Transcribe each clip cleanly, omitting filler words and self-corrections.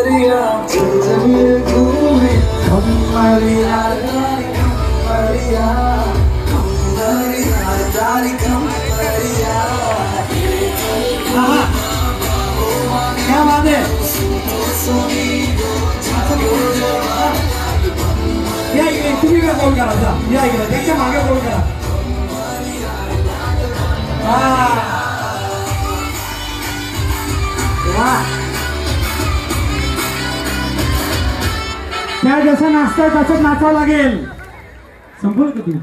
क्या बात है, या इकडे तुम्ही गोल करा, या इकडे त्याच्या मागे गोल करा. त्या जसं नाचताय तसंच नाचावं लागेल. संपलं का तुम्ही?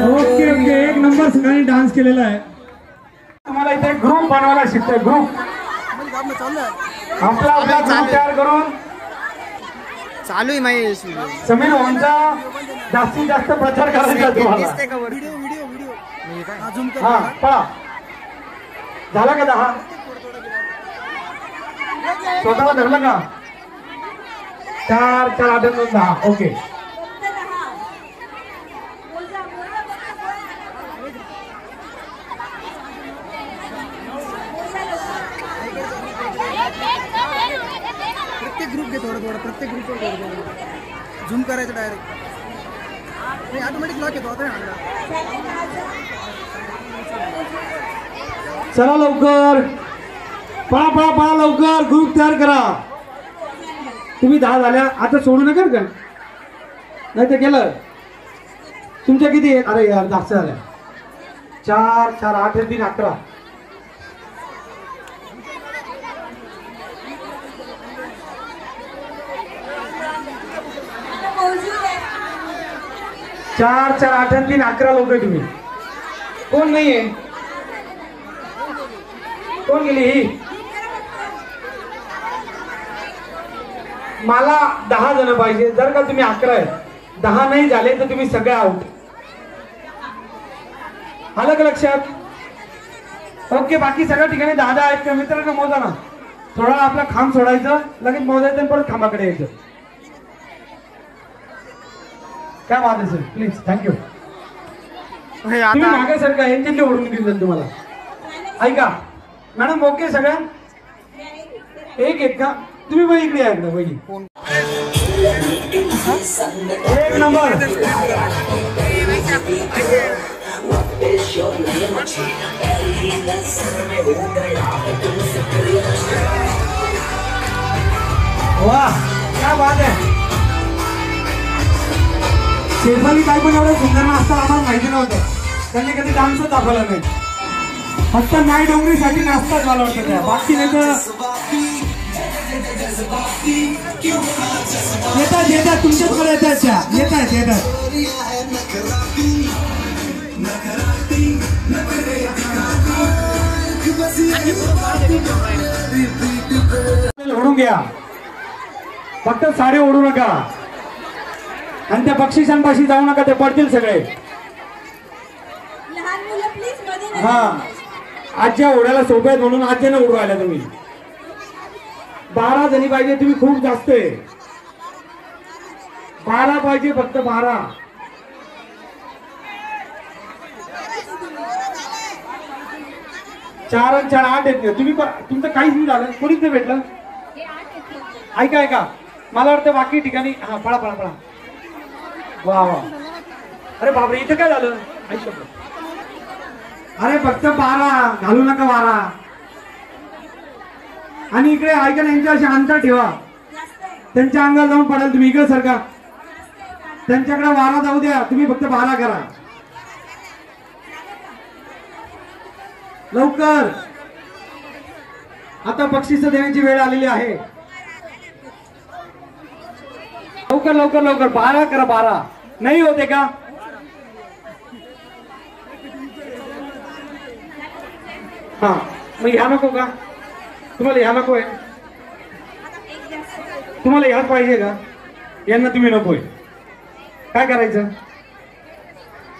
ओके ओके, एक नंबर सगळ्यांनी डान्स केलेला आहे. तुम्हाला इथे ग्रुप बनवायला शिकतोय. ग्रुप आपला ग्रुप तयार करून चालू आहे महेश. समीर भाऊंचा जास्तीत जास्त प्रचार करायचा तुम्हाला. हा पळा. झाला का 10? स्वतःला धरलं का? 4 4 8 9 10. ओके. प्रत्येक ग्रुप घे थोडं थोडं, प्रत्येक ग्रुपवर थोडं झूम करायचं डायरेक्ट. ऑटोमॅटिक लॉक येतो आता. चला लवकर, पळा पळा पळा लवकर, ग्रुप तयार करा. तुम्ही 10 झाल्या, आता सोडू नका का, नाही तर केलं. तुमच्या किती आहेत? अरे यार जास्त झाल्या. 4 4 8 3 11. 4 4 8 3 11 लोक आहे तुम्ही. कोण नाहीये? कोण गेली ही? मला 10 जण पाहिजे. जर का तुम्ही 11 आहे, 10 नाही झाले तर तुम्ही सगळे आउट. आलं का लक्षात? ओके. बाकी सगळ्या ठिकाणी 10 10 आहेत का मित्रांनो? मोजा ना. थोडा आपला खांब सोडायचं, लगेच मोजायचं आणि परत खांबाकडे यायचं. काय बात आहे सर, प्लीज. थँक्यू. तुम्ही मागे सर का यांच्यातले ओढून घेऊन तुम्हाला. ऐका मॅडम, ओके सगळ्या एक एक का? तुम्ही पण इकडे आहेत ना पहिली. एक नंबर. वा क्या बात आहे. शेफाली काय पण एवढं सुंदर नाचता आम्हाला माहिती नव्हतं. त्यांनी कधी डान्सच दाखवला नाही. फक्त नाय डोंगरीसाठी नाचताच मला वाटतं त्या. बाकी नाही तर येतात येतात तुमच्याकडे येतात त्या. येतात येतात. ओढून घ्या, फक्त साडे ओढू नका. आणि त्या बक्षिसांपाशी जाऊ नका, ते पडतील सगळे. हा, आजच्या ओढ्याला सोप्या आहेत म्हणून आजच्या उडू राहिल्या तुम्ही. 12 जणी पाहिजे. तुम्ही खूप जास्त आहे. 12 पाहिजे, फक्त 12. चार आणि 4 8 आहेत. तुम्ही तुमचं काहीच नाही झालं, कोणीच नाही भेटलं. ऐका ऐका, मला वाटतं बाकी ठिकाणी. हा पळा पळा पळा. वा वा. अरे बापरे, इथं काय झालं? अरे फक्त 12, घालू नका 12. आणि इकडे ऐका ना, यांच्याशी अंतर ठेवा. त्यांच्या अंगावर जाऊन पडाल तुम्ही. इकडे सरका. त्यांच्याकडे 12 जाऊ द्या, तुम्ही फक्त 12 करा लवकर. आता बक्षीस देण्याची वेळ आलेली आहे. लवकर लवकर लवकर 12 करा. 12 नाही होते का? हा, मग ह्या नको का? तुम्हाला ह्या नको आहे? तुम्हाला ह्याच पाहिजे का? यांना तुम्ही नकोय. काय करायचं?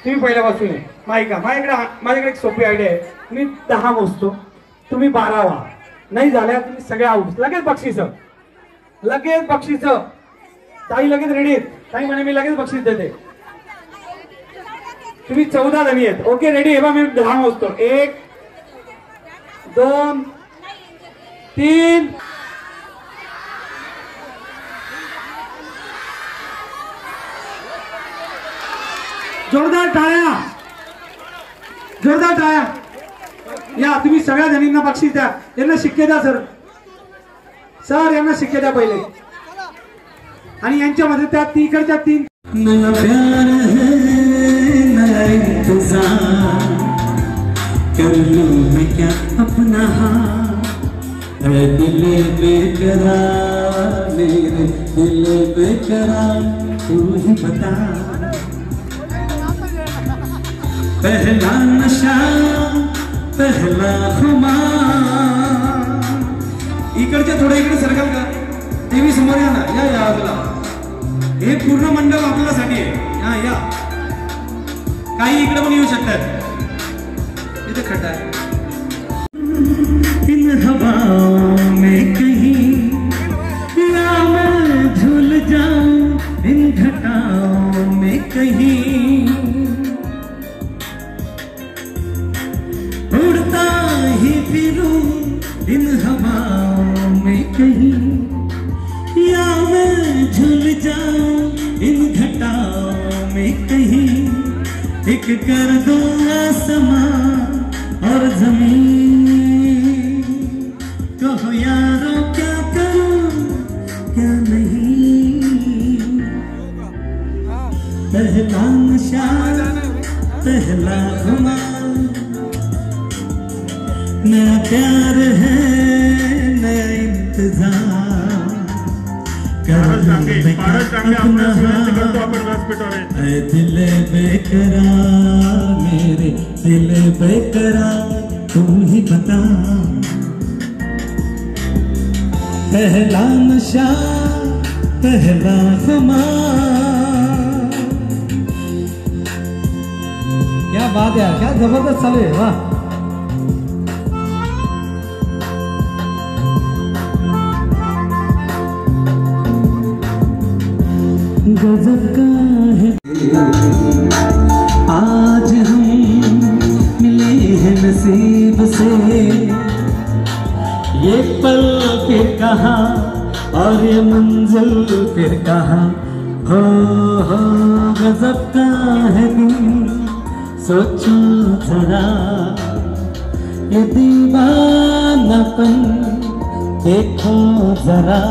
तुम्ही पहिल्यापासून आहे. माझ्याकडे एक सोपी आयडिया आहे. मी 10 मोजतो, तुम्ही 12 व्हा. नाही झाल्या तुम्ही सगळे आउट. लगेच बक्षीस, लगेच बक्षीस. ताई लगेच रेडी. ताई म्हणे मी लगेच बक्षीस देते. तुम्ही 14 जणी आहेत. Okay ready. हे बघा मी 10 मोजतो. 1 2 3. जोरदार टाळ्या, जोरदार टाळ्या. या तुम्ही सगळ्या जणींना बक्षीस द्या. यांना शिक्के द्या सर. सर यांना शिक्के द्या पहिले. आणि यांच्यामध्ये त्या तिकडच्या 3. नया प्यार है नया इंतजार कर लूं मैं क्या अपना हाथ है दिल बेकरार मेरे दिल बेकरार तू ही बता पहला नशा पहला खुमार. इकडच्या थोडं इकडे सरकार का टीव्ही समोर या ना. या बाजूला. हे पूर्ण मंडळ आपल्यासाठी आहे. या काही इकडे पण येऊ शकतात. इथे खड्डा आहे. इन हवाओं में कहीं या मैं झूल जाऊं इन घटाओं में कहीं उड़ता ही फिरूं इन हवाओं में कहीं या मैं झूल जाऊं इन घटाओं में कहीं एक कर दो आसमां और जमीन कहो यारों क्या करूं क्या नहीं पहला नशा पहला खुमार नया प्यार है नया इंतजार दिल बेकरार मेरे दिल बेकरार तू ही बता पहला नशा पहला खुमार. क्या बात है, क्या जबरदस्त चालू आहे. वाह. गजब का है आज हम मिले हैं नसीब से ये पल फिर कहाँ और ये मंजिल फिर कहाँ हो गजब का है दिन सोचो जरा ये दीवानापन देखो जरा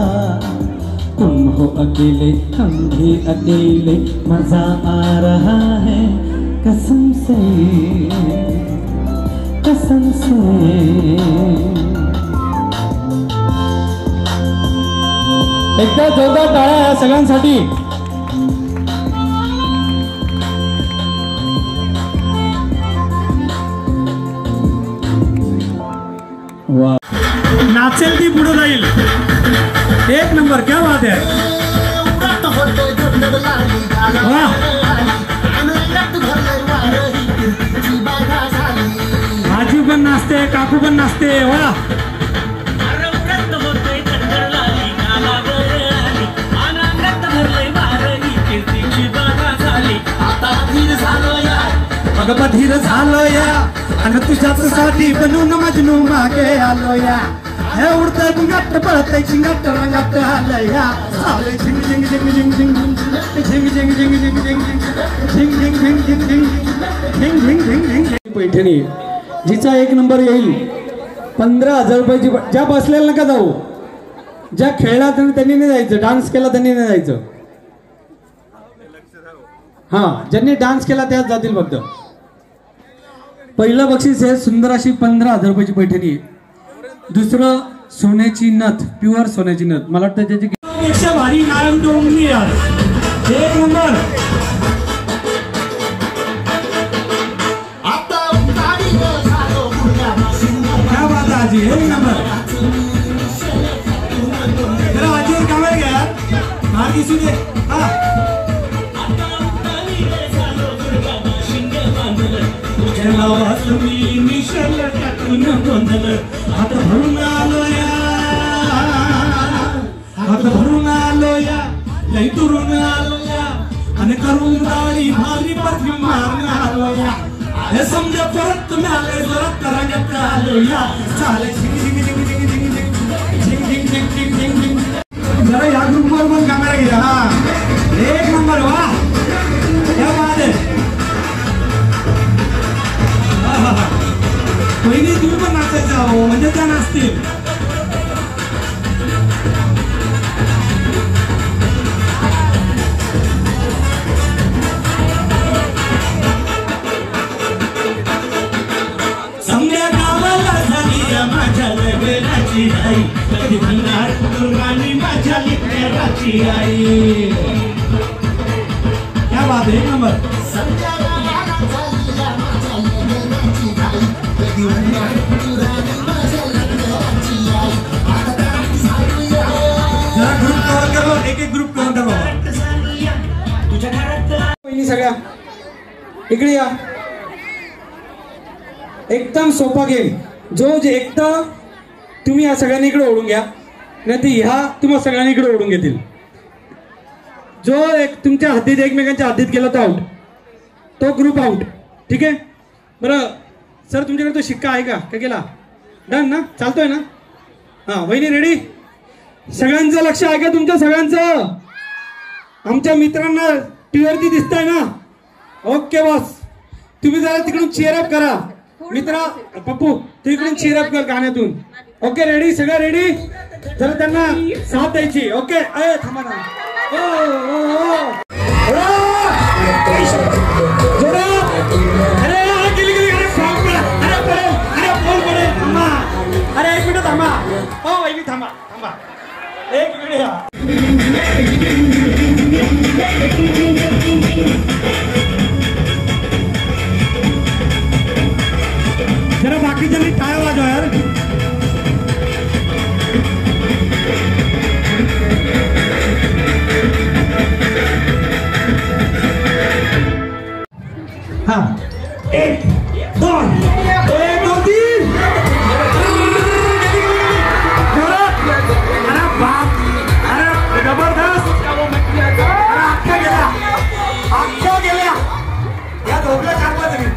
तुम हो अकेले हम भी अकेले मजा आ रहा है कसम से कसम से. एकदा जोरदार टाळ्या या सगळ्यांसाठी. वा नाचेल ती पुढे जाईल. एक नंबर. क्या बात है. वाह. आजी पण नाचते काकू पण नाचते. वा अगं बधीर झालो या आणि तुझ्यासाठी बनून मजनू मागे आलो या. हे उडतंय गुंगाट पळतंय चिंगाट रंगाट आलं या. झिंग झिंग झिंग झिंग झिंग झिंग झिंग झिंग झिंग झिंग झिंग झिंग झिंग झिंग झिंग झिंग झिंग झिंग. पैठणी जिचा 1 नंबर येईल 15,000 रुपयाची. ज्या बसलेल्या नका जाऊ. ज्या खेळला त्यांनी नाही जायचं. डान्स केला त्यांनी नाही जायचं. हा ज्यांनी डान्स केला त्याच जातील फक्त. पहिलं बक्षीस आहे सुंदर अशी 15,000 रुपयाची पैठणी. दुसरं सोन्याची नथ प्युअर सोन्याची नथ. मला वाटतं त्याची पेक्षा भारी नारायण डोंगरी यार 1 नंबर. क्या बात है आजी 1 नंबर. जरा आजीवर कॅमेरा घ्या. बाहेर दिसू दे. हा हात भरून आलो या हात भरून आलो या लई दुरून आलो या आणि करून दाढी भारी परफ्यूम मारून आलो या हे समजा परत तुम्ही आले जरा तरंगात आलो या चाले जरा या ग्रुपवर पण कॅमेरा घ्या हा एक नंबर वा क्या बात है पहिली तुम्ही पण नाचायचं आहो म्हणजे त्या नाचतील समजा गावाला झाली माझ्या लगनाची आई कधी म्हणणार दुर्गानी माझ्या लेकराची आई क्या बात है एक नंबर जरा ग्रुप कव्हर कर लो एक ग्रुप कव्हर कर पहिली सगळ्या इकडे या एकदम सोपा गेम जो जे एकदा तुम्ही या सगळ्यांनी इकडे ओढून घ्या नाही तर ह्या तुम्हाला सगळ्यांनी इकडे ओढून घेतील जो एक तुमच्या हद्दीत एकमेकांच्या हद्दीत गेला तो आउट तो ग्रुप आउट ठीक आहे बरं सर तुमच्याकडे तो शिक्का आहे का गेला डन ना चालतोय ना हां वहिनी रेडी सगळ्यांचं लक्ष आहे का तुमच्या सगळ्यांचं आमच्या मित्रांना टीव्हीवरती दिसतंय ना ओके बॉस तुम्ही जरा तिकडून चेअरअप करा मित्रा पप्पू तू इकडून चेअरअप कर गाण्यातून ओके रेडी सगळं रेडी जरा त्यांना साथ द्यायची ओके अरे थांबा ना अरे एक मिनिट थांबा हो वहिनी थांबा थांबा एक मिनिट जरा बाकीच्यांनी टाळ्या वाजवा यार हा एक दोन तीन अरे बाप अरे जबरदस्त अख्ख्या गेल्या या दोघल्या काढला तुम्ही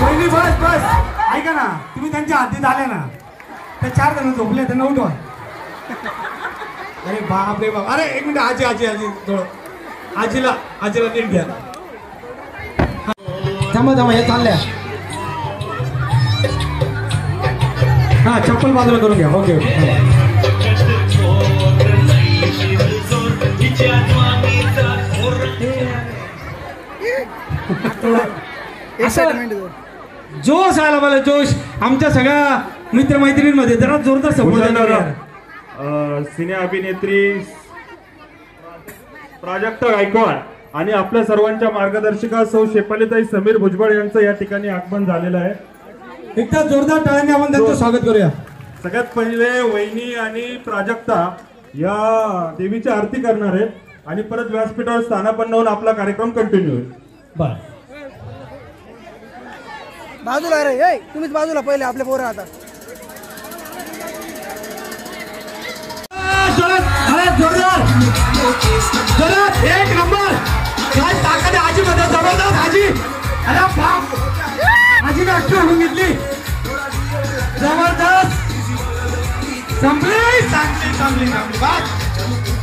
पहिली बस ऐका ना तुम्ही त्यांच्या हातीत आले ना त्या 4 जण झोपले त्यांना उठवा अरे बाप रे बाप अरे एक मिनिट आजी थोडं आजीला नीट घ्या थांबा हे चालल्या हा चप्पल बाजूला करून घ्या ओके जोश आला मला जोश आमच्या सगळ्या मित्रमैत्रिणींमध्ये जरा जोरदार सपोर्ट सिने अभिनेत्री प्राजक्ता गायकवाड आणि आपल्या सर्वांच्या मार्गदर्शिका सौ शेफालीताई समीर भुजबळ यांचं या ठिकाणी आगमन झालेलं आहे एकदा जोरदार टाळ्यांनी आपण त्यांचं स्वागत करूया सगळ्यात पहिले वहिनी आणि प्राजक्ता या देवीची आरती करणार आहेत आणि परत व्यासपीठावर स्थानापन्न होऊन आपला कार्यक्रम कंटिन्यू होईल बर बाजूला रे तुम्हीच बाजूला पहिले आपले पोरं आता जोरदार एक नंबर काय ताकद आजी मध्ये जबरदस्त आजी अरे बाप आजीने अष्ट होऊन घेतली जबरदस्त संपली चांगली बात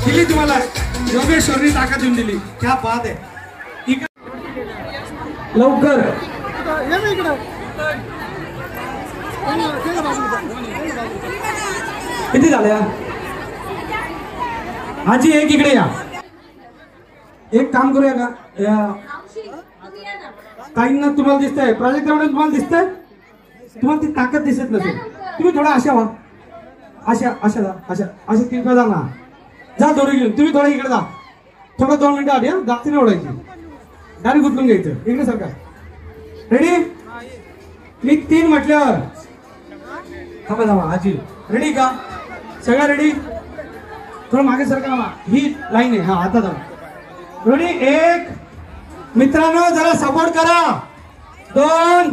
दिली तुम्हाला योगेश्वरनी ताकद देऊन दिली क्या बात आहे लवकर किती झाल्या आजी एक इकडे या एक काम करूया का काहींना तुम्हाला दिसतंय प्राजक्ता मॅडम तुम्हाला दिसतंय तुम्हाला ती ताकद दिसत नसेल तुम्ही थोडा अशा व्हा अशा तिकडे जा ना जा दोरी घेऊन तुम्ही थोडा इकडे जा थोडं 2 मिनिटं आधी जास्ती नाही ओढायची डायरेक्ट गुंतून घ्यायचं इकडे सरका रेडी मी 3 म्हटल्यावर थांबा आजी रेडी का सगळ्या रेडी थोडं मागे सरका ही लाईन आहे हा आता जाऊ रेडी 1 मित्रांनो जरा सपोर्ट करा 2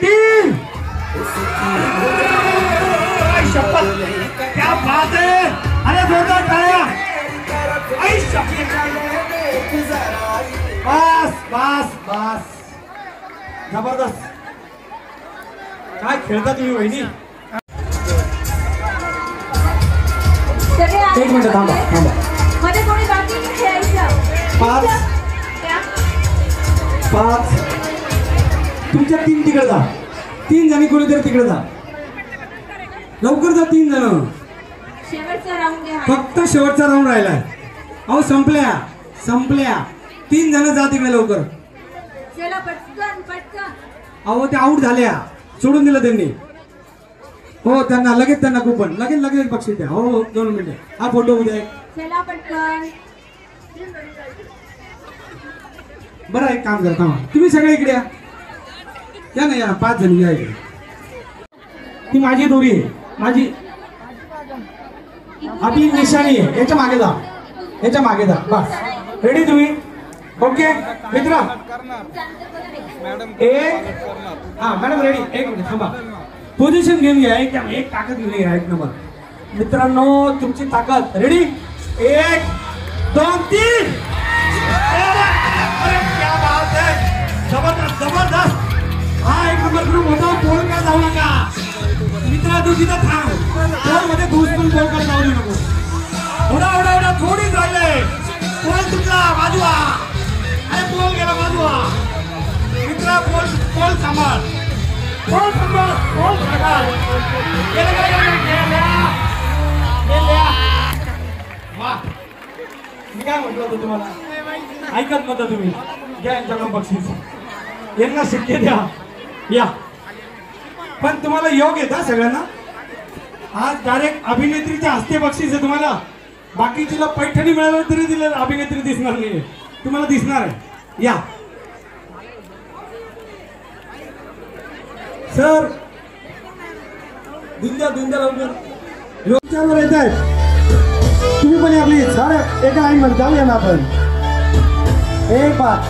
3 शपथ क्या बात है अरे जोरदार टाळ्या बस बस जबरदस्त. काय खेळता तुम्ही वहिनी. एक मिनिट थांबा थांबा. मध्ये कोणी बाकी नाही खेळायचं. 5 5 तुमच्या 3 तिकडे जा. 3 जणी कोणीतरी तिकडे जा. लवकर जा. 3 जण. शेवटचा राऊंड घ्या. फक्त शेवटचा राऊंड राहिलाय. अहो संपल्या संपल्या. 3 जण जा तिकडे लवकर. चला पटकन पटकन. अहो ते आऊट झाल्या. सोडून दिलं त्यांनी. हो त्यांना लगेच त्यांना कुपन लगेच लगेच बक्षीस द्या. हो 2 मिनिटे. हा फोटो उद्या. चला पटकन. बरं एक काम करता तुम्ही सगळे इकडे या ना. या 5 जण या इकडे. ती माझी दोरी आहे. माझी आपली निशाणी आहे. याच्या मागे जा. याच्या मागे जा. बस रेडी तुम्ही. ओके मित्र. हा मॅडम रेडी. एक मिनिट थांबा. पोझिशन घेऊन घ्या. एक ताकद घेऊन घ्या. 1 नंबर. मित्रांनो तुमची ताकद रेडी. 1 2 3. अरे क्या बात है. जबरदस्त जबरदस्त. हा 1 नंबर ग्रुप होता. पोल का जाऊ नका मित्रा. तू तिथं थांब. पोल मध्ये घुसून पोल का जाऊ नको. थोडा थोडीच राहिले. पोल तुटला बाजूला. अरे पोल गेला बाजूला. मित्रा पोल सांभाळ. पोल सांभाळ. पोल सांभाळ. वा मी काय म्हटलं होतं तुम्हाला. ऐकत नव्हता तुम्ही. घ्या यांच्याकडून बक्षीस. यांना शिक्के द्या. या पण तुम्हाला योग येत सगळ्यांना. आज डायरेक्ट अभिनेत्रीच्या हस्ते बक्षीस आहे तुम्हाला. बाकीचीला पैठणी मिळालं तरी दिलेलं अभिनेत्री दिसणार नाही. तुम्हाला दिसणार आहे. या सर. दुंद्या लवकर लोकच्यावर येत आहेत. तुम्ही पण आपली सारे एका लाईन मध्ये जाऊया ना आपण. एक बात.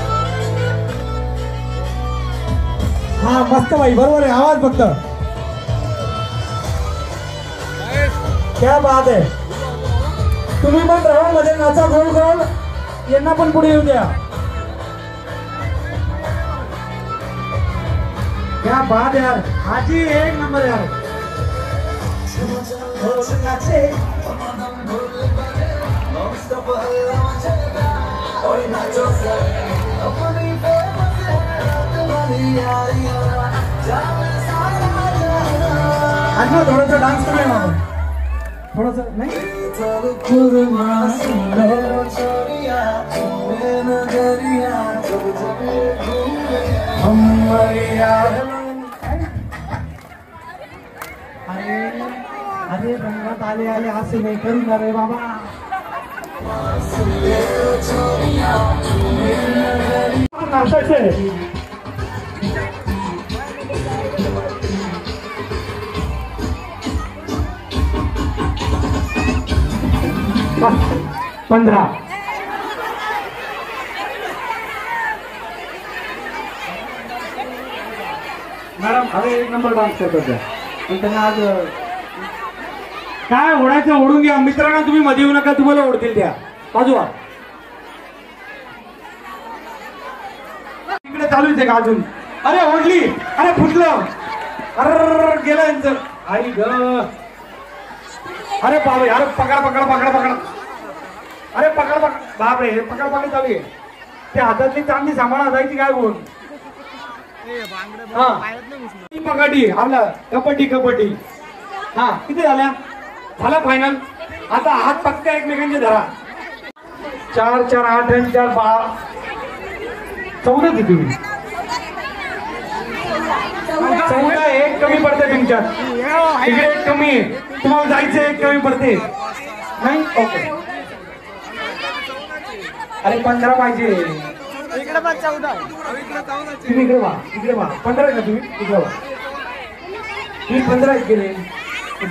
हा मस्त बाई बरोबर आहे. आवाज फक्त. क्या बात आहे. तुम्ही पण राऊंड मध्ये नाचा. गोल यांना पण पुढे येऊ द्या. क्या बात है यार. हाजी 1 नंबर यार. आज ना थोड़ा सा डांस करें ना. थोड़ा सा नहीं. अरे रंगात आले आले असे नाही करू रे बाबा. नाचायचंय. 15. मॅडम अरे 1 नंबर डान्स करत होत्या. पण त्यांना आज काय ओढायचं ओढून घ्या. मित्रांना तुम्ही मध्ये येऊ नका. तुम्हाला ओढतील त्या बाजूला. इकडे चालूच आहे का अजून. अरे ओढली. अरे फुटलं. अरे गेलं यांचं. आई ग. अरे बाबा अरे पकड. अरे पकड बापरे. हे पकड चालू आहे. ते हातातली चांदी सांभाळा जायची काय बोल. हा पकडी आपला कबड्डी. हा किती झाल्या. झाला फायनल. आता हात पक्क एकमेकांचे धरा. 4 4 8 आणि 4 12 14 ती तुम्ही. 14 एक कमी पडते तुमच्यात. इकडे एक कमी आहे. तुम्हाला जायचं एक कमी पडते नाही. ओके. अरे 15 पाहिजे. इकडे पण 14. तुम्ही इकडे वा. 15 आहे का तुम्ही. इकडे वा. तुम्ही 15 आहेत गेले.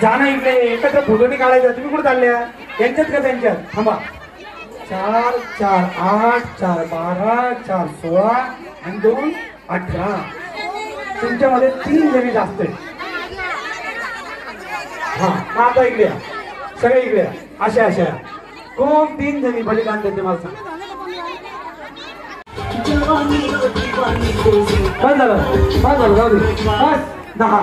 जाणं इकडे एकत्र फोटोनी काढायचा. तुम्ही कुठे चालल्या. यांच्यात का त्यांच्यात. थांबा. 4 4 8 4 12 4 16 आणि 2 18. तुमच्यामध्ये 3 जणी जास्त आहेत. हा आता इकडे या. सगळे इकडे या. अशा कोण 3 जणी बलिदान देते मला सांग. बस झालं जाऊ दे बस 10.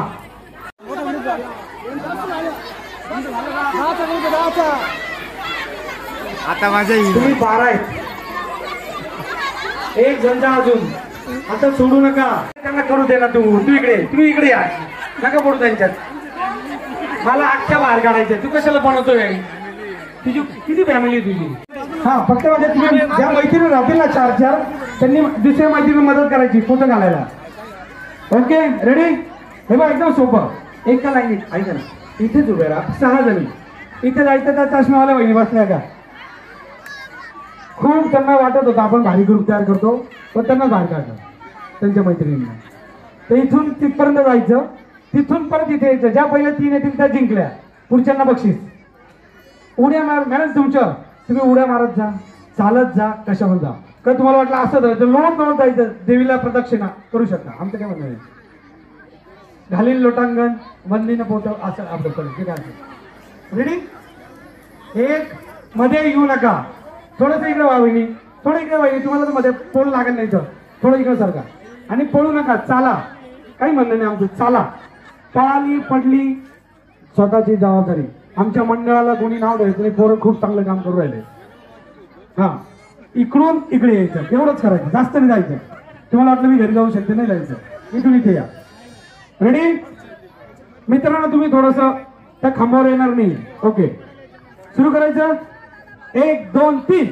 आता माझ्या तुम्ही 12 आहेत. एक जण जा अजून. आता सोडू नका त्यांना करू दे ना. तुम्ही इकडे या. नका पडू त्यांच्यात. मला अख्ख्या बाहेर काढायचं. तू कशाला बनवतोय? तुझी किती फॅमिली तुझी? हा फक्त म्हणजे तुम्ही ज्या मैत्रिणी राहतील ना 4 त्यांनी दुसऱ्या मैत्रिणी मदत करायची फोटो घालायला. Okay ready? हे बघ एकदम सोपं. एका लाईनीत ऐका ना. इथेच उभे राहा 6 जणी. इथे जायचं त्या चष्मावाल्या वहिनी बसल्या का? खूप त्यांना वाटत होतं आपण भारी ग्रुप तयार करतो पण त्यांना बाहेर काढलं त्यांच्या मैत्रिणींना. तर इथून तिथपर्यंत जायचं. तिथून परत इथे यायचं. ज्या पहिल्या 3 येतील त्या जिंकल्या. पुढच्यांना बक्षीस. उड्या मार मॅडम तुमच्या. तुम्ही उड्या मारत जा चालत जा कशावर जा. का तुम्हाला वाटलं असं जायचं लोट जायचं देवीला प्रदक्षिणा करू शकता. आमचं काय म्हणणं आहे घालील लोटांगण वंदीनं पोट असं आपलं ठीक आहे. रेडी? एक मध्ये येऊ नका. थोडंसं इकडे वाहिनी. थोडं इकडे वाहिनी. तुम्हाला तर मध्ये पोळ लागत नाही तर थोडं इकडे सारखा. आणि पळू नका. चाला. काही म्हणणं नाही आमचं. चाला. पळाली पडली स्वतःची जबाबदारी. आमच्या मंडळाला कोणी नाव द्यायचं नाही. पोरं खूप चांगलं काम करू राहिले. हा इकडून इकडे यायचं एवढंच करायचं. जास्त नाही जायचं. तुम्हाला वाटलं मी घरी जाऊ शकते नाही जायचं. इथून इथे या. रेडी? मित्रांनो तुम्ही थोडस त्या खांबावर येणार नाही. ओके सुरू करायचं. 1 2 3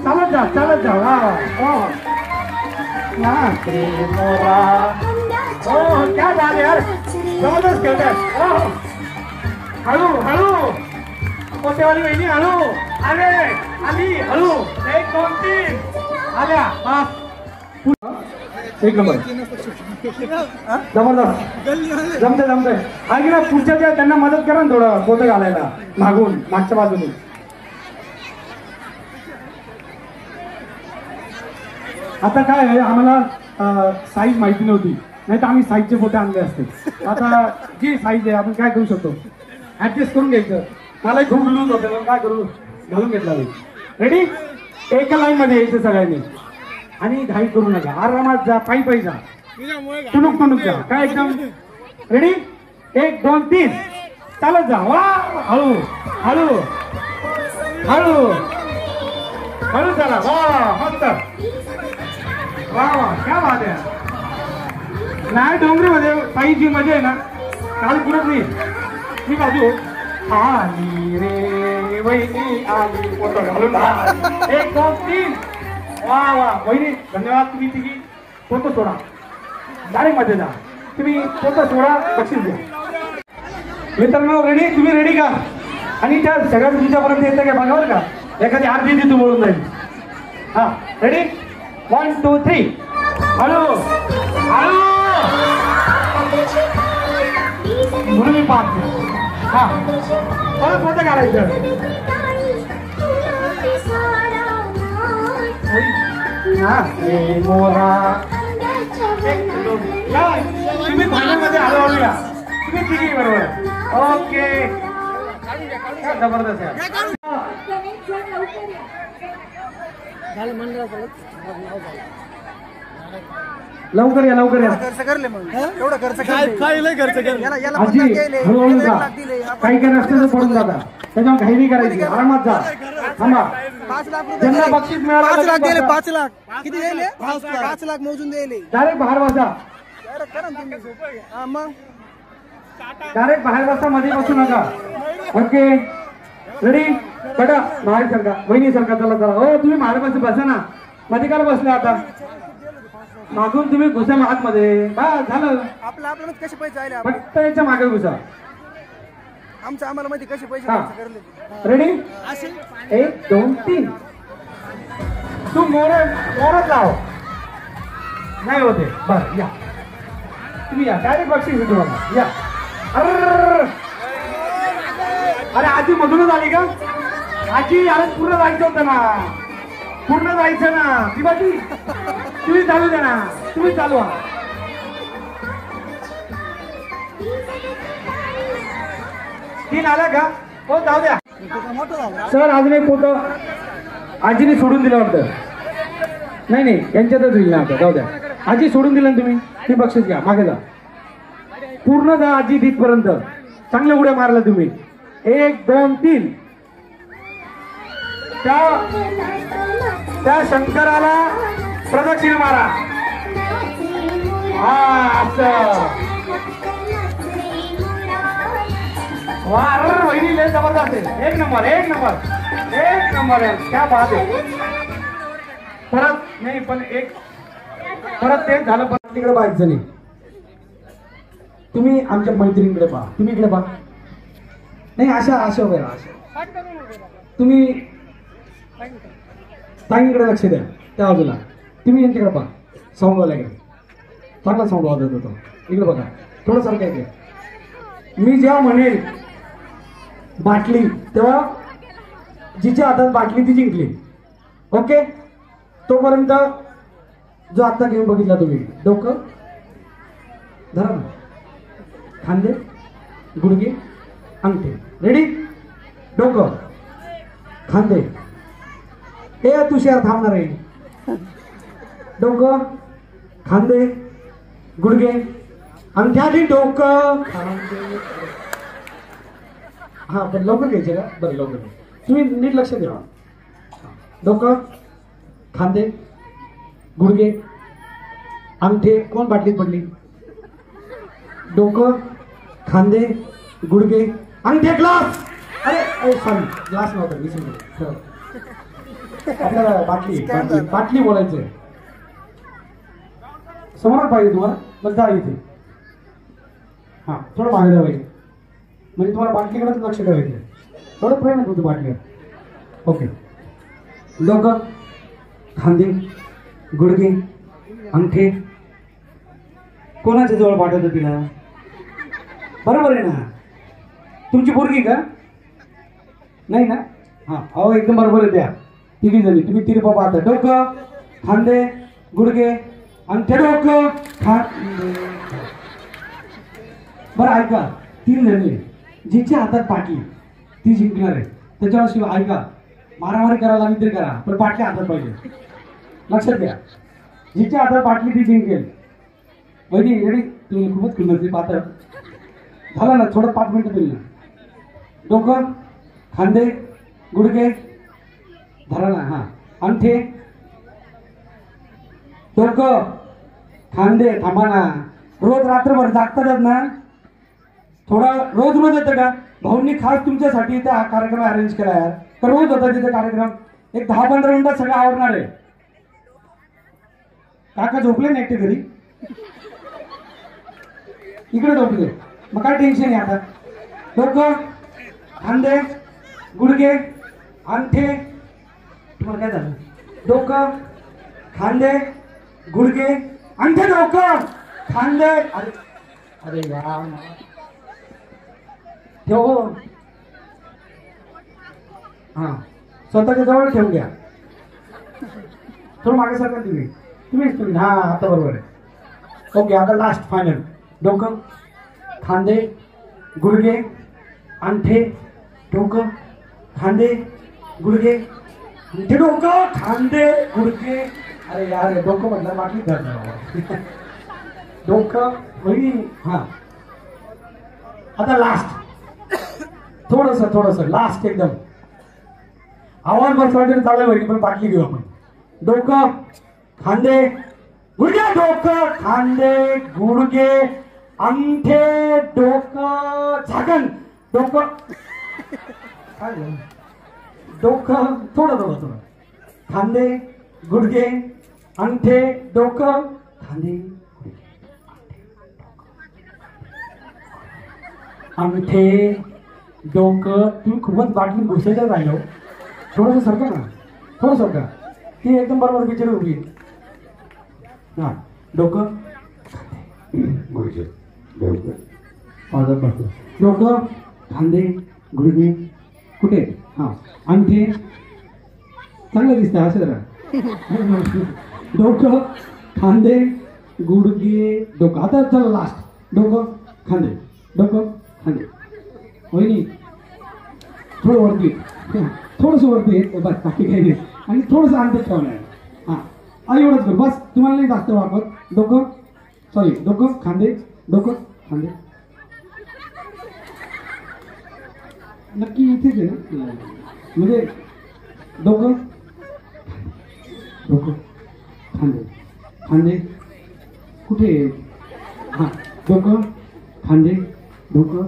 चालत जा चालत जा. क्या बात है यार. जबरदस्त खेळतात. हळू हळू मोठेवाली बहिणी हळू. आले आली हळू. 1 2 3 आल्या. एक नंबर जबरदस्त जमतंय. हा की ना पुढच्या त्यांना मदत करा ना थोडं पोतं घालायला मागून मागच्या बाजूने. आता काय आहे आम्हाला साईज माहिती नव्हती नाही तर आम्ही साईजचे फोटो आणले असते. आता जी साईज आहे आपण काय करू शकतो ऍडजस्ट करून घ्यायचं. मला खूप लूज होतं पण काय करू घालून घेतला मी. रेडी? एका लाईन मध्ये यायचं सगळ्यांनी. आणि घाई करू नका. आरामात जा. पायी जा. टुणूक जा. काय एकदम रेडी? 1 2 3 चालत जा. वा हळू हळू हळू हळू चला. वा मस्त. वा वा क्या बात आहे. नाही डोंगरीमध्ये पायीची मजा आहे ना काल पुरत नाही. मी बाजू आली रे वहिनी आली. फोटो घालून 1 2 3 वा वा वहिनी धन्यवाद. तुम्ही तिघी फोटो सोडा. डायरेक्ट मध्ये जा. तुम्ही फोटो सोडा बक्षीस द्या. मित्रांनो रेडी? तुम्ही रेडी का? आणि त्या सगळ्या तुमच्यापर्यंत येतं का बघावर का? एखादी अर्धी ती बोलून जाईल. हा रेडी? 1 2 3 हॅलो हॅलो म्हणून मी पाहतो. हा परत फोटो काढायचं. तुम्ही भांड्यामध्ये हलवून या. तुम्ही तिघी बरोबर. ओके जबरदस्त आहे. लवकर या लवकर या. एवढं खर्च काय लय खर्च आजी हळूहळू जा. काही काही रस्त्याचं पडून जाता त्याच्यावर घाई नाही करायची. आरामात जा. थांबा. 5 लाख रुपये ज्यांना बक्षीस मिळालं 5 लाख दिले. 5 लाख किती दिले? 5 लाख मोजून दिले. डायरेक्ट बाहेर बसा. मग डायरेक्ट बाहेर बसा. मध्ये बसू नका. Okay ready? बटा बाहेर सरका. वहिनी सरका. चला चला. हो तुम्ही बाहेर बसा ना. मध्ये काय बसले आता मागून तुम्ही घुसा आतमध्ये. बस झालं. आपलं कसे पैसे आले फक्त याच्या मागे घुसा. आमचं आम्हाला माहिती कसे पैसे खर्च करले. रेडी? 1 2 3 तू मोरच लाव. नाही होते. बर या तुम्ही या. डायरेक्ट बक्षीस घेतो मला. या. अरे आजी मधूनच आली का? आजी अरे पूर्ण जायचं होतं ना. पूर्ण जायचं ना. ती बाजी तुम्ही चालू द्या ना. तुम्ही चालवा. तीन आला का? हो जाऊ द्या. सर अजून एक फोटो आजीने सोडून दिलं वाटतं. नाही नाही यांच्यातच होईल ना आता, जाऊ द्या. आजी सोडून दिलं ना तुम्ही, तुम्ही बक्षीस घ्या, मागे जा. पूर्ण जा आजी तिथपर्यंत. चांगल्या उड्या मारल्या तुम्ही. 1 2 3. त्या शंकराला प्रदक्षिणा मारा. हा असं. वा अरे वहिनी लय जबरदस्त आहे. एक नंबर एक नंबर आहे. क्या बात आहे. परत नाही पण एक परत ते झालं. परत तिकडे पाहायचं नाही. तुम्ही आमच्या मैत्रिणीकडे पहा, तुम्ही इकडे पहा. नाही अशा वगैरे अशा. तुम्ही ताईंकडे लक्ष द्या, त्या बाजूला. तुम्ही यांच्याकडे पहा. साऊंड वाला इकडे चांगला साऊंड वाजत होतो. इकडे बघा थोडं सारखं इकडे. मी जेव्हा म्हणेल बाटली, तेव्हा जिच्या हातात बाटली ती जिंकली. ओके, तोपर्यंत जो आत्ता गेम बघितला तुम्ही, डोकं धरा ना, खांदे गुडघे अंगठे. रेडी? डोकं खांदे. ए तुषार थांबणार आहे. डोकं खांदे गुडघे अंगठे आधी डोकं खांदे. हा पण लवकर घ्यायचे का? बरं लवकर. तुम्ही नीट लक्ष द्या. डोकं खांदे गुडघे अंगठे. कोण बाटलीत पडली? डोकं खांदे गुडघे अंगठे. ग्लास. अरे सॉरी, ग्लास नव्हता, विसरलो. आपल्याला बाटली बोलायचंय. समोर पाहिजे तुम्हाला, मग जा इथे. हा थोडं मागे जा पाहिजे, म्हणजे तुम्हाला बाटलीकडेच लक्ष ठेवायचं. थोडं प्रेम होतं बाटलीवर. ओके. डोकं खांदे गुडघे अंगठे. कोणाच्या जवळ पाठवतं तिला? बरोबर आहे ना? तुमची पोरगी का? नाही ना? हा अहो एकदम बरोबर आहे. त्या तिघी जणी तुम्ही तिरपा पाहता. डोकं खांदे गुडघे अंगठे. डोकं खांदे. बरं ऐका, 3 जणी जिच्या हातात पाटली ती जिंकणार आहे. त्याच्याशिवाय ऐका, मारामारी करायला लागली तरी करा, पण पाटली हातात पाहिजे. लक्षात घ्या, जिच्या हातात पाटली ती जिंकेल. वहिनी रेडी? तुम्ही खूपच खुलणार पात्र झाला ना. थोडं 5 मिनिटं तरी ना. डोकं खांदे गुडघे धरा ना. हा अंगठे. डोकं खांदे. थांबा ना. रोज रात्रभर जागतात ना. थोडा रोज येतं का? भाऊंनी खास तुमच्यासाठी त्या कार्यक्रम अरेंज केला यार. तर रोज होता तिथे कार्यक्रम. एक 10-15 मिनिटात सगळं आवडणार आहे. काका झोपले नाही एकटे घरी? इकडे झोपले, मग काय टेन्शन आहे आता. डोकं खांदे गुडघे अंगठे. तुम्हाला काय झालं? डोकं खांदे गुडघे अंगठे. डोकं खांदे. अरे अरे यार ठेव. हा स्वतःच्या जवळ ठेवून घ्या. थोडं मागे सरका तुम्ही. हा आता बरोबर आहे. ओके, आता लास्ट फायनल. डोकं खांदे गुडघे अंगठे. डोकं खांदे गुडघे अंगठे. डोकं खांदे गुडघे. अरे यार डोकं म्हटलं बाटली धरणार. डोकं वहिनी. हा आता लास्ट थोडस लास्ट एकदम आवाज बसवायचं चालेल वहिनी, पण बाटली घेऊ आपण. डोकं खांदे गुडघे. डोकं खांदे गुडघे अंगठे. डोकं झाकण. डोकं काय झालं? डोकं थोडं खांदे गुडघे अंगठे. डोकं खांदे अंगठे डोकं. तुम्ही खूपच बाटली घुसायचं राहिलो. थोडंसं सरका ना, थोडं सरका. ती एकदम बरोबर बिचारी उभी. हा डोकं गुडघे डोकं खांदे गुडघे कुठे? हा अंगठे. चांगलं दिसतं असं जरा. डोकं खांदे गुडघे डोकं. आता चला लास्ट. डोकं खांदे डोकं खांदे. वहिनी थोडं वरती, थोडंसं वरती बस, बाकी काही नाही. आणि थोडंसं अंतर ठेवणार. हा आणि एवढंच करू बस. तुम्हाला नाही जास्त वापरत. डोकं सॉरी डोकं खांदे डोकं खांदे. नक्की इथेच आहे ना म्हणजे डोकं डोकं खांदे खांदे कुठे हां डोकं खांदे डोकं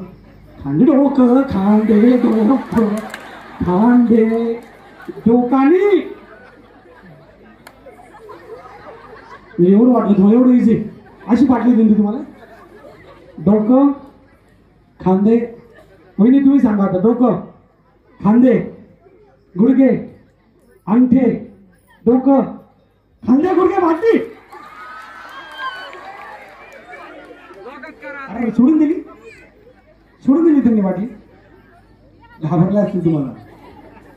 खांदे डोकं खांदे डोकं खांदे डोकानी. एवढं वाटलं तुम्हाला एवढं इझी अशी पाटली दिली तुम्हाला. डोकं खांदे वहिनी तुम्ही सांगा आता. डोकं खांदे गुडघे अंगठे डोकं खांदे गुडघे वाटली. अरे सोडून दिली त्यांनी वाटली. घाबरला असतील तुम्हाला.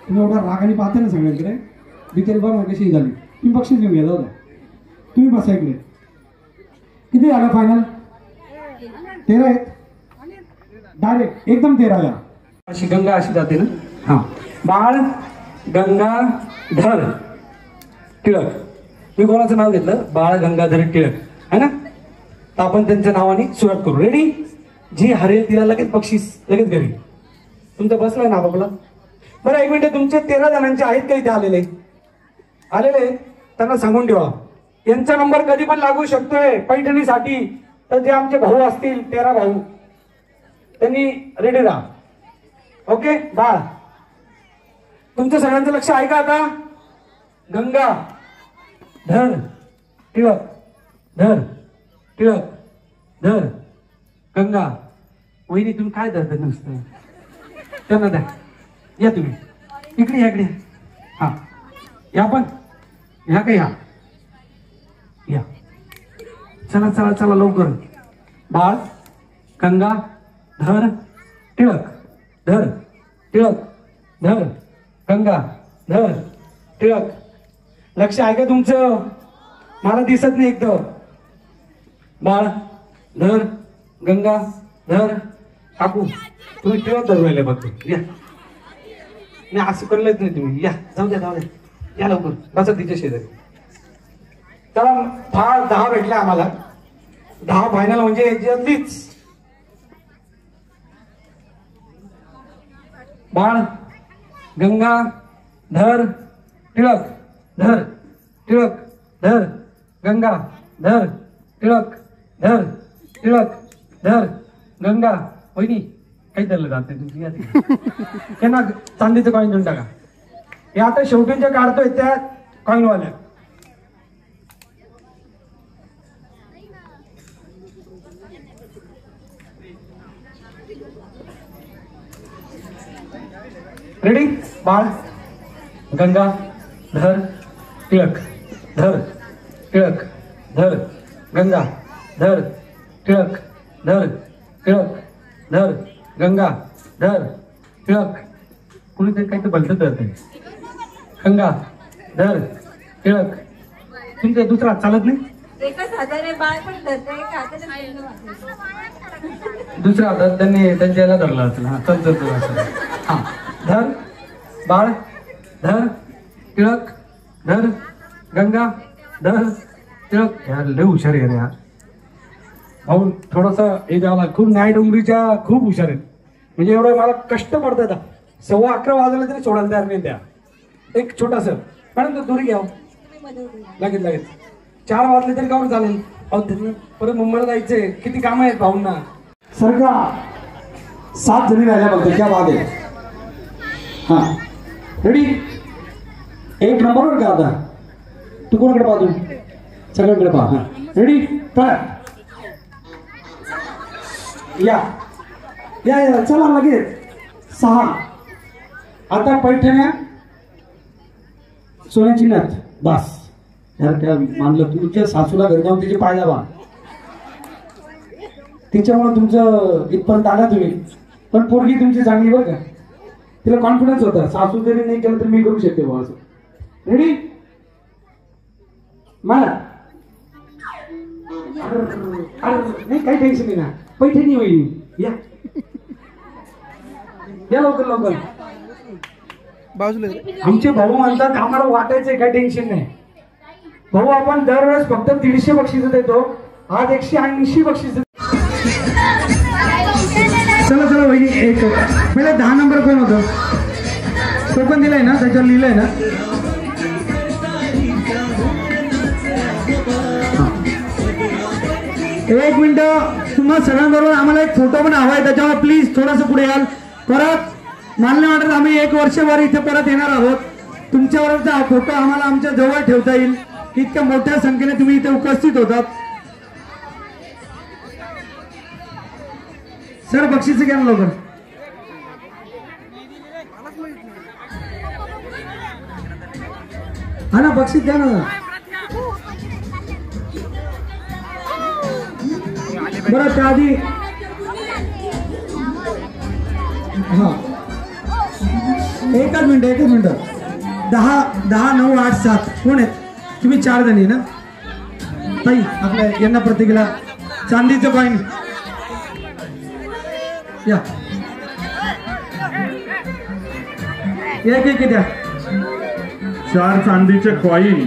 तुम्ही एवढा रागाने पाहता ना सगळ्यांकडे. बिचारी बघा कशी झाली. तुम्ही बक्षीस घेऊन गेला होता. तुम्ही बसा इकडे. किती झालं फायनल? 13 आहेत डायरेक्ट एकदम 13. अशी गंगा अशी जाते ना. हा बाळ गंगाधर टिळक. मी कोणाचं नाव घेतलं? बाळ गंगाधर टिळक है ना. तर आपण त्यांच्या नावाने सुरुवात करू. रेडी? जी हरेल तिला लगेच बक्षीस लगेच घरी. तुमचं बसलाय ना आपला. बरं एक मिनिट. तुमचे 13 जणांचे आहेत का इथे आलेले? त्यांना सांगून ठेवा. यांचा नंबर कधी पण लागू शकतोय पैठणीसाठी. तर जे आमचे भाऊ असतील 13 भाऊ त्यांनी रेडी राहा. ओके. बाळ तुमचं सगळ्यांचं लक्ष आहे का आता? गंगा धर टिळक धर टिळक धर गंगा. वहिनी तुम्ही काय धरतात नुसतं? त्यांना द्या. या तुम्ही इकडे या इकडे. हा या पण ह्या का या चला चला चला लवकर. बाळ गंगा धर टिळक धर टिळक धर गंगा धर टिळक. लक्ष आहे का तुमचं? मला दिसत नाही एकदम. बाळ धर गंगा धर. काकू तुम्ही टिळक धरू राहिले बघतो. या नाही असं करलंच नाही तुम्ही. या जाऊ द्या या लवकर. बसा तिच्या शेजारी. चला फार 10 भेटल्या आम्हाला. 10 फायनल म्हणजे याच्यातलीच. बाळ गंगा धर टिळक धर टिळक धर गंगा धर टिळक धर टिळक धर गंगा. वहिनी काही धरलं जात नाही तुमची. त्यांना चांदीचं कॉईन देऊन टाका. हे आता शेवटीच्या काढतोय त्या कॉईनवाल्या. रेडी? बाळ गंगा धर टिळक धर टिळक धर गंगा धर टिळक धर टिळक धर गंगा धर टिळक. कुणीतरी काही तर भलतं धरते. गंगा धर टिळक. तुमचा दुसरा हात चालत नाही? एकच हाताने बाळ पण धरते, एक हाताने दुसऱ्या हातात त्यांनी त्यांच्या याला धरला असेल. हा चल चल चल. हा धर बाळ धर टिळक धर गंगा धर टिळक. यार लय हुशार आहे रे यार. भाऊ थोडासा हे द्यावा. खूप न्याय डोंगरीच्या खूप हुशार आहेत. म्हणजे एवढं मला कष्ट पडतात. 11:15 वाजले तरी सोडायला तयार नाही द्या. एक छोटास मॅडम दुरी घ्या लगेच लगेच. 4 वाजले तरी कावर चालेल. परत मुंबईला जायचंय. किती काम आहेत भाऊंना. सरका 7 जणी राहिल्या बघतो. क्या बात आहे. हा रेडी? 1 नंबरवर का आता? तू कोणाकडे पाहतो? सगळ्यांकडे पहा. हा रेडी? या या या चला लगेच. 6 आता पैठण्या सोन्याची नथ. बस यार काय मानलं. तुमच्या सासूला घरी जाऊन तिचे पाय दाबा. तिच्यामुळे तुमचं इथपर्यंत आला तुम्ही. पण पोरगी तुमची चांगली बरं का. तिला कॉन्फिडन्स होता. सासू जरी नाही केलं तर मी करू शकते भाऊ असं. रेडी? मला नाही काही टेन्शन नाही ना. पैठणी होईल. या या लवकर लवकर. बाजूला आमचे भाऊ म्हणतात आम्हाला वाटायचंय काही टेन्शन नाही. भाऊ आपण दरवेळेस फक्त 150 बक्षीस देतो, आज 180 बक्षीस. चला चला वहिनी, एक पहिले 10 नंबर कोण होतं? तो पण दिलाय ना, त्याच्यावर लिहिलंय ना. एक मिनिट, तुम्हाला सगळ्यांबरोबर आम्हाला एक फोटो पण हवा आहे, त्याच्यावर प्लीज थोडस पुढे याल. परत मानले वाटत आम्ही 1 वर्षभर इथे परत येणार आहोत. तुमच्याबरोबरचा हा फोटो आम्हाला आमच्या जवळ ठेवता येईल, इतक्या मोठ्या संख्येने तुम्ही इथे उपस्थित होतात. सर बक्षीस घ्या ना लवकर. हा ना, बक्षीस द्या ना. बरं त्या आधी हा एकच मिनिट 10 9 8 7 कोण आहेत तुम्ही? 4 जणी ना ताई. आपल्या यांना प्रत्येकीला चांदीचं कॉईन या. एक द्या. 4 चांदीचे कॉईन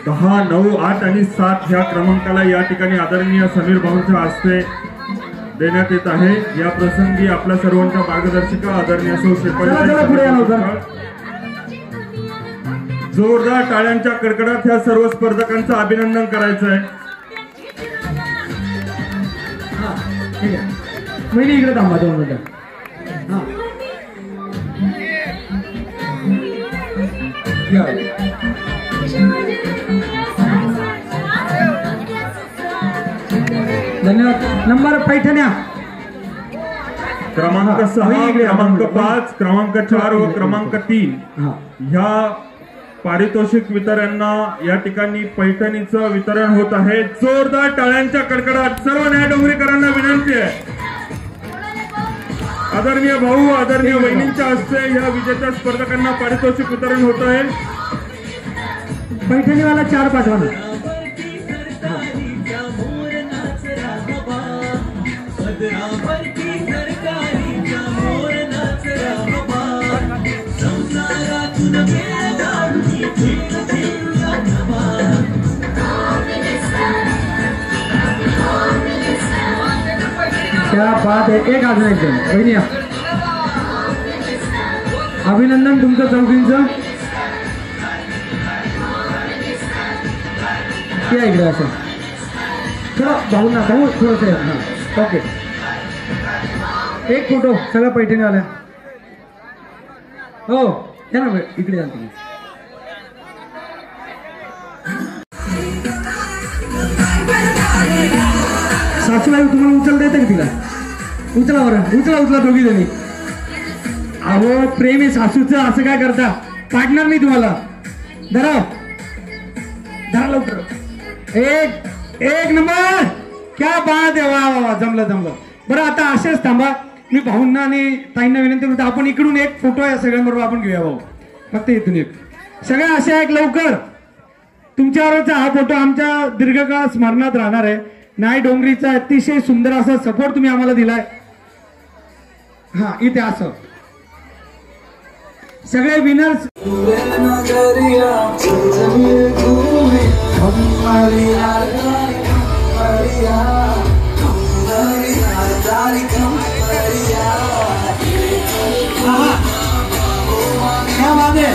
10 9 8 आणि 7 ह्या क्रमांकाला या ठिकाणी आदरणीय समीर भाऊंच्या हस्ते देण्यात येत आहे. या प्रसंगी आपल्या सर्वांच्या मार्गदर्शिका आदरणीय सौ शेपाली, जोरदार टाळ्यांच्या कडकडात ह्या सर्व स्पर्धकांचं अभिनंदन करायचं आहे. ठीक आहे, महिने इकडे थांबा 2 मिनिटं. हा धन्यवाद. नंबर पैठण्या क्रमांक 6, क्रमांक 5, क्रमांक 4 व क्रमांक 3 ह्या पारितोषिक वितरणांना या ठिकाणी पैठणीचं वितरण होत आहे. जोरदार टाळ्यांच्या कडकडाट सर्व न्याय डोंगरीकरांना विनंती आहे. आदरणीय भाऊ, आदरणीय वहिनींच्या हस्ते या विजेत्या स्पर्धकांना पारितोषिक वितरण होत आहे. पैठणीवाला 4 पाठवा ना. क्या बात आहे. एक अजून एक जण वहिनी या. अभिनंदन तुमचं चौघींचं. या इकडे असं चला भाऊ ना, भाऊ थोडंसं या. हां ओके, एक फोटो सगळं पैठणी आल्या. हो या ना इकडे या तुम्ही. सासूबाई तुम्हाला उचलता येतं का? तिला उचला बरं, उचला दोघी जणी. अहो प्रेम आहे सासूचं, असं काय करता? पाडणार नाही तुम्हाला. धरा लवकर. एक नंबर. क्या बात आहे. वा जमलं. बरं आता असेच थांबा, मी भाऊंना आणि ताईंना विनंती करतो, आपण इकडून एक फोटो या सगळ्यांबरोबर आपण घेऊया भाऊ. फक्त इथून एक. सगळ्या अशा एक लवकर. तुमच्यावरचा हा फोटो आमच्या दीर्घकाळ स्मरणात राहणार आहे. नाय डोंगरीचा अतिशय सुंदर असा सपोर्ट तुम्ही आम्हाला दिलाय. हा इथे असं सगळे विनर्स. क्या बात है.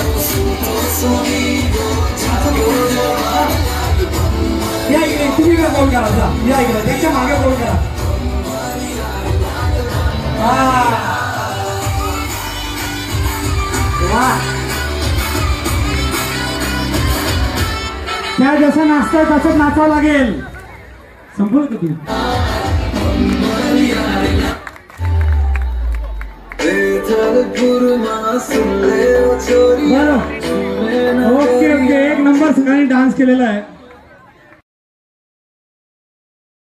या इकडे तुम्ही बोल करा. या इकडे त्याच्या मागे बोल करा. त्या जसं नाचताय तसंच नाचावं लागेल. संपलं का तुम्ही? ओके एक नंबर सगळ्यांनी डान्स केलेला आहे.